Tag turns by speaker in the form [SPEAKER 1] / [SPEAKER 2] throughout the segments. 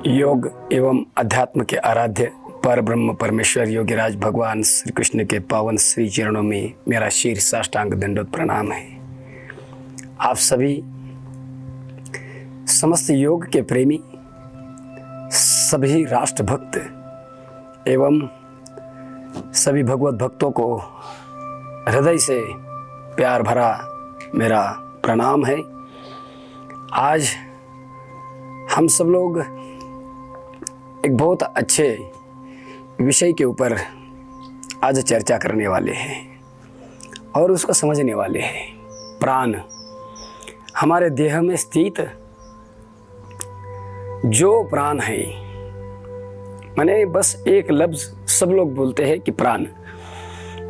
[SPEAKER 1] योग एवं अध्यात्म के आराध्य पर ब्रह्म परमेश्वर योगीराज भगवान श्री कृष्ण के पावन श्री चरणों में मेरा शीर साष्टांग दंडोत प्रणाम है। आप सभी समस्त योग के प्रेमी, सभी राष्ट्रभक्त एवं सभी भगवत भक्तों को हृदय से प्यार भरा मेरा प्रणाम है। आज हम सब लोग एक बहुत अच्छे विषय के ऊपर आज चर्चा करने वाले हैं और उसको समझने वाले हैं। प्राण, हमारे देह में स्थित जो प्राण है, माने बस एक लफ्ज़ सब लोग बोलते हैं कि प्राण,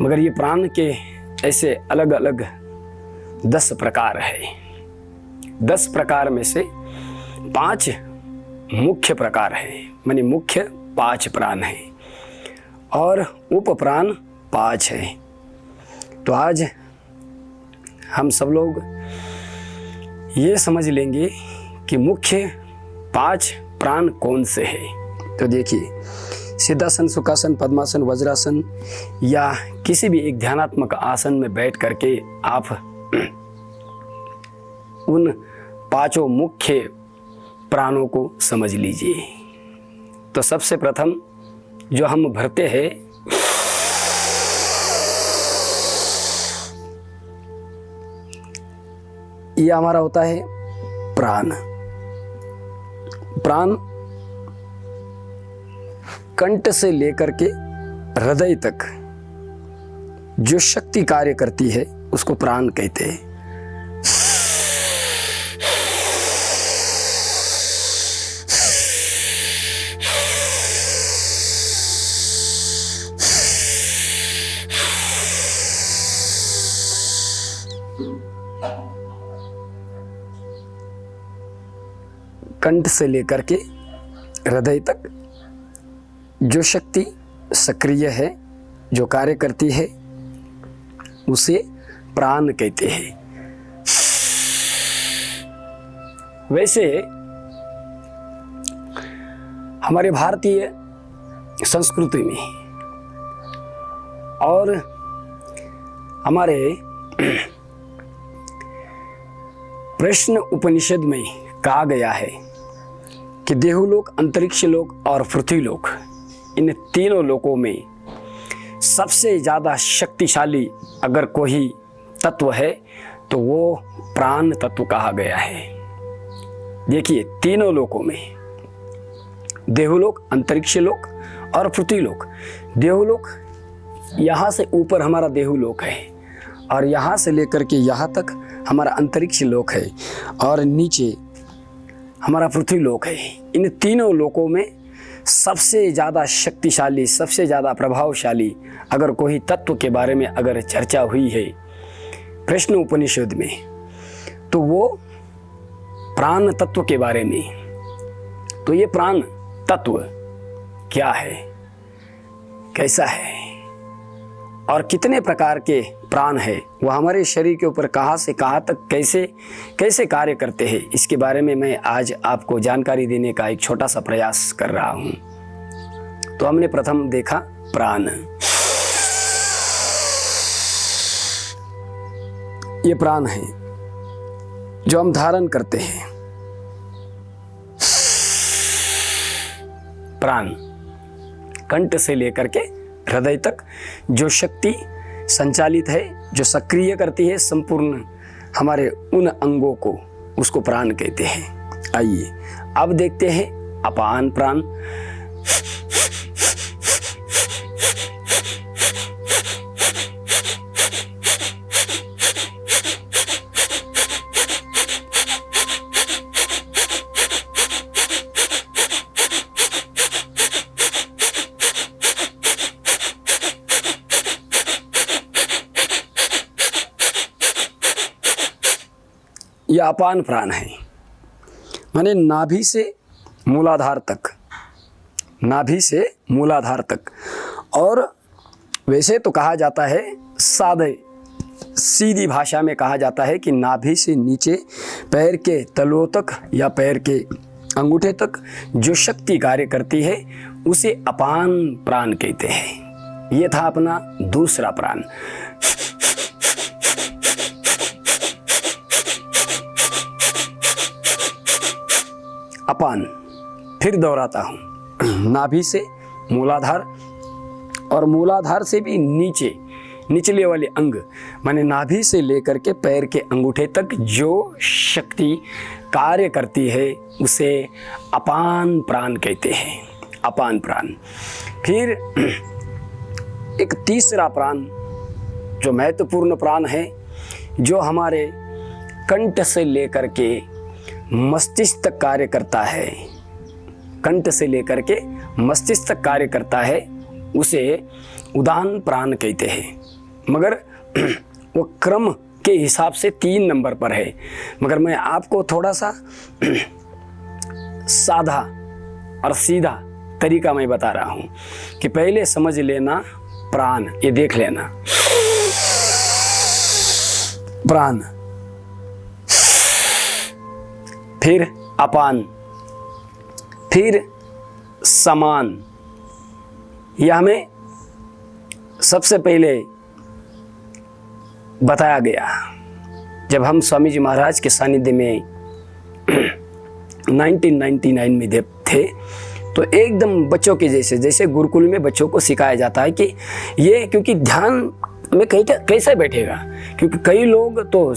[SPEAKER 1] मगर ये प्राण के ऐसे अलग अलग 10 प्रकार है। 10 प्रकार में से 5 मुख्य प्रकार है, माने मुख्य 5 प्राण है और उप प्राण 5 है। तो आज हम सब लोग ये समझ लेंगे कि मुख्य 5 प्राण कौन से हैं। तो देखिए, सिद्धासन, सुखासन, पद्मासन, वज्रासन या किसी भी एक ध्यानात्मक आसन में बैठ करके आप उन 5 मुख्य प्राणों को समझ लीजिए। तो सबसे प्रथम जो हम भरते हैं, यह हमारा होता है प्राण। प्राण कंठ से लेकर के हृदय तक जो शक्ति कार्य करती है उसको प्राण कहते हैं। कंठ से लेकर के हृदय तक जो शक्ति सक्रिय है, जो कार्य करती है, उसे प्राण कहते हैं। वैसे हमारे भारतीय संस्कृति में और हमारे प्रश्न उपनिषद में कहा गया है कि देवलोक, अंतरिक्ष लोक और पृथ्वी लोक, इन तीनों लोकों में सबसे ज़्यादा शक्तिशाली अगर कोई तत्व है तो वो प्राण तत्व कहा गया है। देखिए, तीनों लोकों में, देवलोक, अंतरिक्ष लोक और पृथ्वी लोक। देवलोक, यहाँ से ऊपर हमारा देवलोक है और यहाँ से लेकर के यहाँ तक हमारा अंतरिक्ष लोक है और नीचे हमारा पृथ्वी लोक है। इन तीनों लोकों में सबसे ज़्यादा शक्तिशाली, सबसे ज़्यादा प्रभावशाली अगर कोई तत्व के बारे में अगर चर्चा हुई है प्रश्न उपनिषद में, तो वो प्राण तत्व के बारे में। तो ये प्राण तत्व क्या है, कैसा है और कितने प्रकार के प्राण है, वह हमारे शरीर के ऊपर कहाँ से कहाँ तक कैसे कैसे कार्य करते हैं, इसके बारे में मैं आज आपको जानकारी देने का एक छोटा सा प्रयास कर रहा हूँ। तो हमने प्रथम देखा प्राण। ये प्राण है जो हम धारण करते हैं। प्राण कंठ से लेकर के हृदय तक जो शक्ति संचालित है, जो सक्रिय करती है संपूर्ण हमारे उन अंगों को, उसको प्राण कहते हैं। आइए अब देखते हैं अपान प्राण। यह अपान प्राण है, माने नाभि से मूलाधार तक, नाभि से मूलाधार तक। और वैसे तो कहा जाता है, सादे सीधी भाषा में कहा जाता है कि नाभि से नीचे पैर के तलुओं तक या पैर के अंगूठे तक जो शक्ति कार्य करती है उसे अपान प्राण कहते हैं। यह था अपना दूसरा प्राण। अपान फिर दोहराता हूं, नाभि से मूलाधार और मूलाधार से भी निचले वाले अंग माने नाभि से लेकर के पैर के अंगूठे तक जो शक्ति कार्य करती है उसे अपान प्राण कहते हैं। अपान प्राण। फिर एक तीसरा प्राण जो महत्वपूर्ण प्राण है, जो हमारे कंठ से लेकर के मस्तिष्क तक कार्य करता है, कंठ से लेकर के मस्तिष्क तक कार्य करता है, उसे उदान प्राण कहते हैं। मगर वो क्रम के हिसाब से 3 नंबर पर है, मगर मैं आपको थोड़ा सा साधा और सीधा तरीका मैं बता रहा हूं कि पहले समझ लेना प्राण, ये देख लेना प्राण, फिर अपान, फिर समान। यह हमें सबसे पहले बताया गया जब हम स्वामी जी महाराज के सानिध्य में 1999 में थे, तो एकदम बच्चों के जैसे गुरुकुल में बच्चों को सिखाया जाता है कि ये, क्योंकि ध्यान में कैसे बैठेगा, क्योंकि कई लोग तो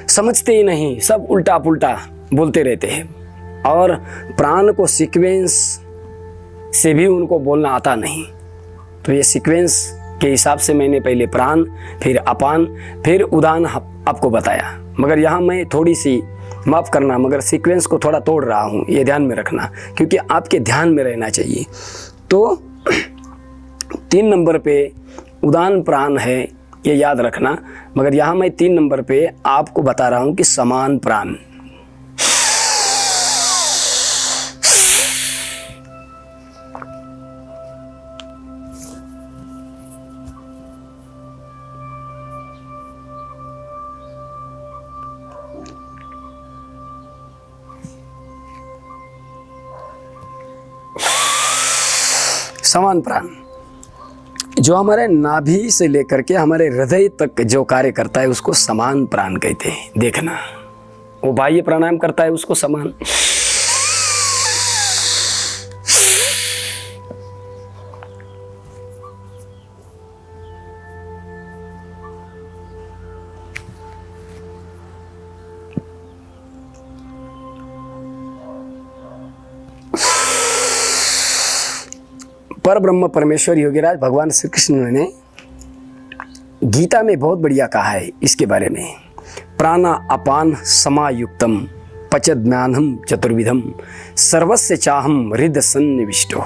[SPEAKER 1] समझते ही नहीं, सब उल्टा पुल्टा बोलते रहते हैं और प्राण को सीक्वेंस से भी उनको बोलना आता नहीं। तो ये सीक्वेंस के हिसाब से मैंने पहले प्राण, फिर अपान, फिर उदान आपको बताया। मगर यहाँ मैं थोड़ी सी माफ़ करना, मगर सीक्वेंस को थोड़ा तोड़ रहा हूँ, ये ध्यान में रखना, क्योंकि आपके ध्यान में रहना चाहिए। तो 3 नंबर पे उदान प्राण है, ये याद रखना। मगर यहाँ मैं 3 नंबर पे आपको बता रहा हूँ कि समान प्राण। समान प्राण जो हमारे नाभि से लेकर के हमारे हृदय तक जो कार्य करता है उसको समान प्राण कहते हैं। देखना, वो बाह्य प्राणायाम करता है उसको समान, पर ब्रह्म परमेश्वर योगीराज भगवान श्री कृष्ण ने गीता में बहुत बढ़िया कहा है इसके बारे में। प्राणा अपान समायुक्तम पचज्ञानम चतुर्विधम सर्वस्य चाहम हृदय सन्निविष्टो।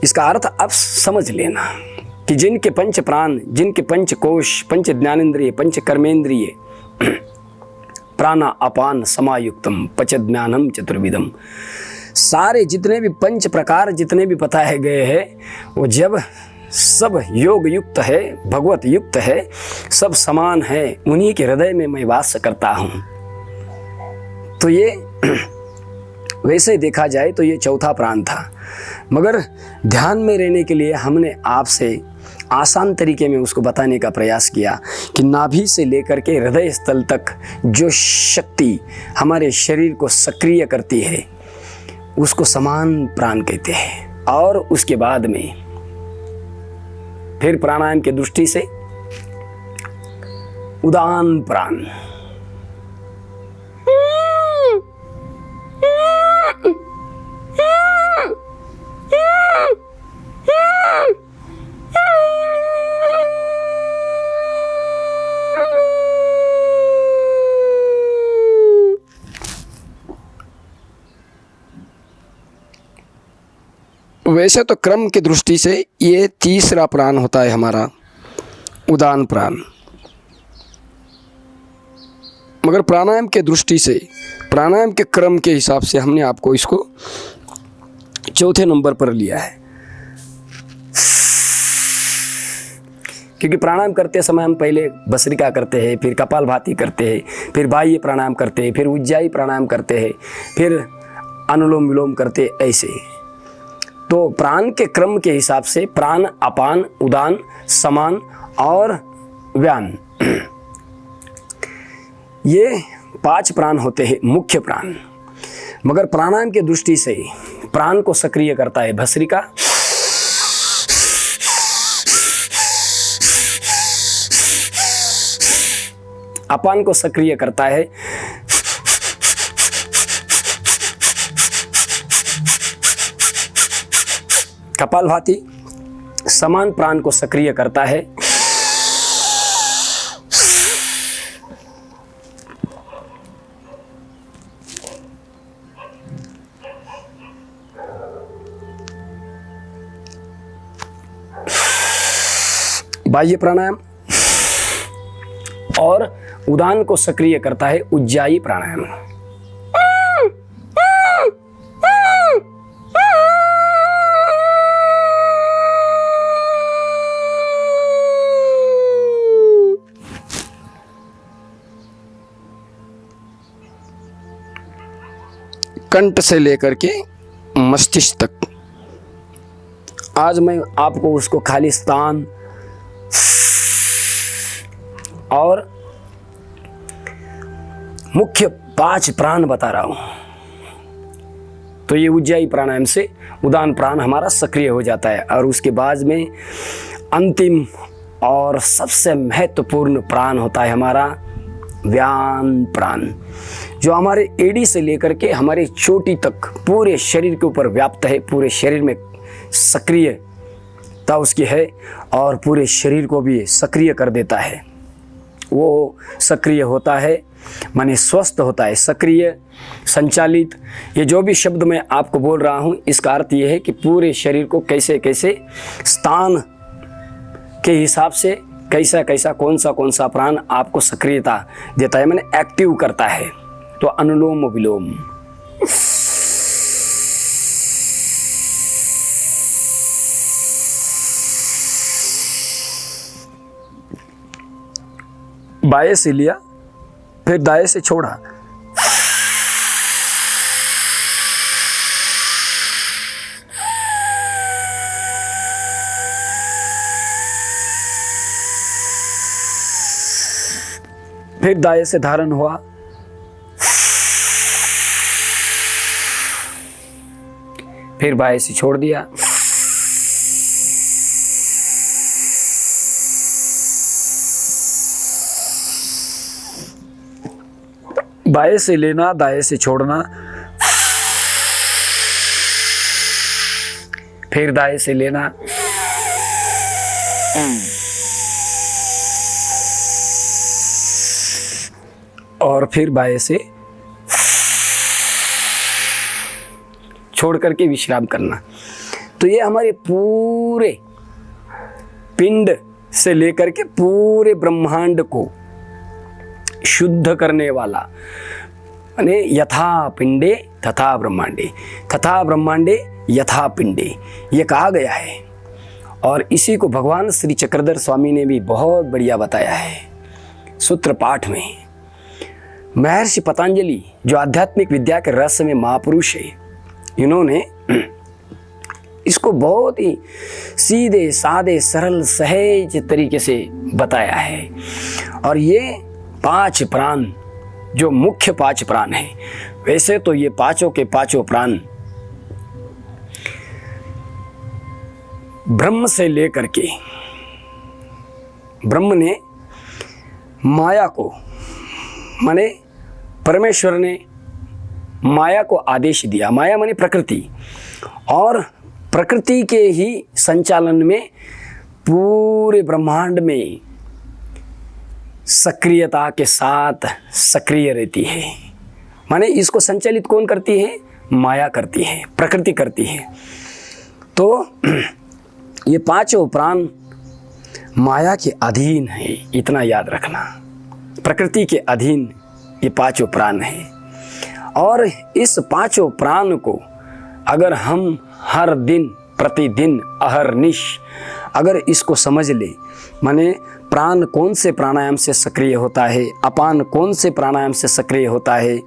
[SPEAKER 1] इसका अर्थ आप समझ लेना कि जिनके पंच प्राण, जिनके पंच कोश, पंच ज्ञानेन्द्रिय, पंच कर्मेंद्रिय, प्राणा अपान समायुक्तम पचज्ञानम चतुर्विधम, सारे जितने भी पंच प्रकार जितने भी बताए गए हैं वो जब सब योग युक्त है, भगवत युक्त है, सब समान है, उन्हीं के हृदय में मैं वास करता हूँ। तो ये वैसे देखा जाए तो ये चौथा प्राण था। मगर ध्यान में रहने के लिए हमने आपसे आसान तरीके में उसको बताने का प्रयास किया कि नाभि से लेकर के हृदय स्थल तक जो शक्ति हमारे शरीर को सक्रिय करती है उसको समान प्राण कहते हैं। और उसके बाद में फिर प्राणायाम की दृष्टि से उदान प्राण। वैसे तो क्रम की दृष्टि से ये तीसरा प्राण होता है हमारा उदान प्राण, मगर प्राणायाम के दृष्टि से, प्राणायाम के क्रम के हिसाब से हमने आपको इसको चौथे नंबर पर लिया है। क्योंकि प्राणायाम करते समय हम पहले भस्त्रिका करते हैं, फिर कपालभाति करते हैं, फिर बाह्य प्राणायाम करते हैं, फिर उज्जाई प्राणायाम करते हैं, फिर अनुलोम विलोम करते हैं, ऐसे। तो प्राण के क्रम के हिसाब से प्राण, अपान, उदान, समान और व्यान, ये 5 प्राण होते हैं, मुख्य प्राण। मगर प्राणायाम की दृष्टि से प्राण को सक्रिय करता है भस्त्रिका, अपान को सक्रिय करता है कपालभाति, समान प्राण को सक्रिय करता है बाह्य प्राणायाम, और उदान को सक्रिय करता है उज्जाई प्राणायाम। कंठ से लेकर के मस्तिष्क तक, आज मैं आपको उसको खाली स्थान और मुख्य 5 प्राण बता रहा हूं। तो ये उज्जाई प्राणायाम से उदान प्राण हमारा सक्रिय हो जाता है, और उसके बाद में अंतिम और सबसे महत्वपूर्ण प्राण होता है हमारा व्यान प्राण, जो हमारे एड़ी से लेकर के हमारे चोटी तक पूरे शरीर के ऊपर व्याप्त है, पूरे शरीर में सक्रियता उसकी है, और पूरे शरीर को भी सक्रिय कर देता है। वो सक्रिय होता है माने स्वस्थ होता है, सक्रिय, संचालित, ये जो भी शब्द मैं आपको बोल रहा हूँ, इसका अर्थ ये है कि पूरे शरीर को कैसे कैसे स्थान के हिसाब से कैसा कैसा कौन सा प्राण आपको सक्रियता देता है, माने एक्टिव करता है। तो अनुलोम विलोम, बाएं से लिया, फिर दाएं से छोड़ा, फिर दाएं से धारण हुआ, फिर बाएं से छोड़ दिया, बाएं से लेना, दाएं से छोड़ना, फिर दाएं से लेना, और फिर बाएं से छोड़ करके विश्राम करना। तो ये हमारे पूरे पिंड से लेकर के पूरे ब्रह्मांड को शुद्ध करने वाला, माने यथा पिंडे तथा ब्रह्मांडे, तथा ब्रह्मांडे यथा पिंडे, ये कहा गया है। और इसी को भगवान श्री चक्रधर स्वामी ने भी बहुत बढ़िया बताया है सूत्र पाठ में। महर्षि पतंजलि जो आध्यात्मिक विद्या के रस में महापुरुष है, इन्होंने इसको बहुत ही सीधे सादे सरल सहज तरीके से बताया है। और ये 5 प्राण जो मुख्य 5 प्राण हैं, वैसे तो ये पांचों के पांचों प्राण ब्रह्म से लेकर के, ब्रह्म ने माया को, माने परमेश्वर ने माया को आदेश दिया। माया माने प्रकृति, और प्रकृति के ही संचालन में पूरे ब्रह्मांड में सक्रियता के साथ सक्रिय रहती है। माने इसको संचालित कौन करती है? माया करती है, प्रकृति करती है। तो ये पांचों प्राण माया के अधीन है, इतना याद रखना। प्रकृति के अधीन ये पांचों प्राण हैं। और इस पांचों प्राण को अगर हम हर दिन प्रतिदिन अहरनिश अगर इसको समझ ले, माने प्राण कौन से प्राणायाम से सक्रिय होता है, अपान कौन से प्राणायाम से सक्रिय होता है,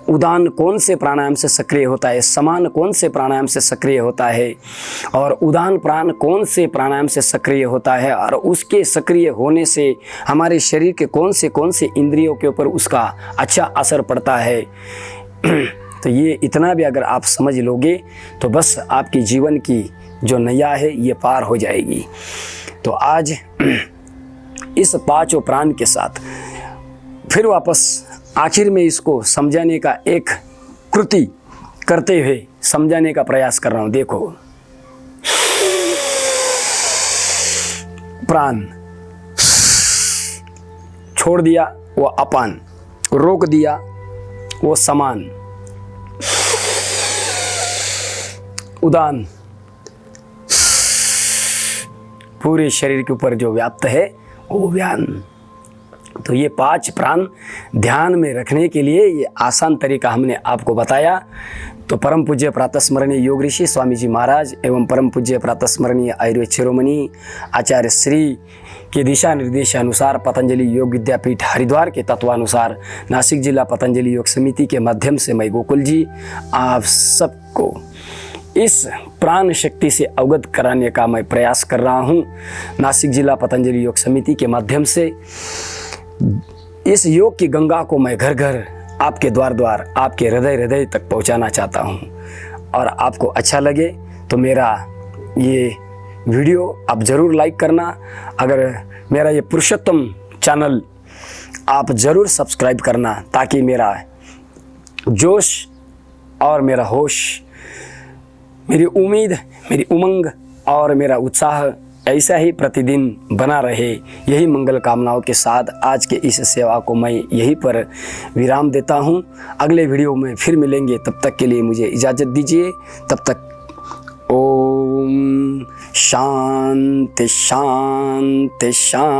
[SPEAKER 1] उदान कौन से प्राणायाम से सक्रिय होता है, समान कौन से प्राणायाम से सक्रिय होता है, और उदान प्राण कौन से प्राणायाम से सक्रिय होता है, और उसके सक्रिय होने से हमारे शरीर के कौन से इंद्रियों के ऊपर उसका अच्छा असर पड़ता है। तो ये इतना भी अगर आप समझ लोगे तो बस आपकी जीवन की जो नैया है ये पार हो जाएगी। तो आज इस पांचों प्राण के साथ फिर वापस आखिर में इसको समझाने का एक कृति करते हुए समझाने का प्रयास कर रहा हूं। देखो, प्राण छोड़ दिया वो अपान, रोक दिया वो समान, उदान पूरे शरीर के ऊपर जो व्याप्त है वो व्यान। तो ये पांच प्राण ध्यान में रखने के लिए ये आसान तरीका हमने आपको बताया। तो परम पूज्य प्रातस्मरणीय योग ऋषि स्वामी जी महाराज एवं परम पूज्य प्रातस्मरणीय आयुर्वेद शिरोमणि आचार्य श्री के दिशा निर्देशानुसार पतंजलि योग विद्यापीठ हरिद्वार के तत्वानुसार नासिक जिला पतंजलि योग समिति के माध्यम से मैं गोकुल जी आप सबको इस प्राण शक्ति से अवगत कराने का मैं प्रयास कर रहा हूँ। नासिक जिला पतंजलि योग समिति के माध्यम से इस योग की गंगा को मैं घर घर आपके द्वार द्वार आपके हृदय हृदय तक पहुंचाना चाहता हूं। और आपको अच्छा लगे तो मेरा ये वीडियो आप ज़रूर लाइक करना। अगर मेरा ये पुरुषोत्तम चैनल आप ज़रूर सब्सक्राइब करना, ताकि मेरा जोश और मेरा होश, मेरी उम्मीद, मेरी उमंग और मेरा उत्साह ऐसा ही प्रतिदिन बना रहे। यही मंगल कामनाओं के साथ आज के इस सेवा को मैं यहीं पर विराम देता हूं। अगले वीडियो में फिर मिलेंगे, तब तक के लिए मुझे इजाज़त दीजिए। तब तक ओम शांति शांति शांति।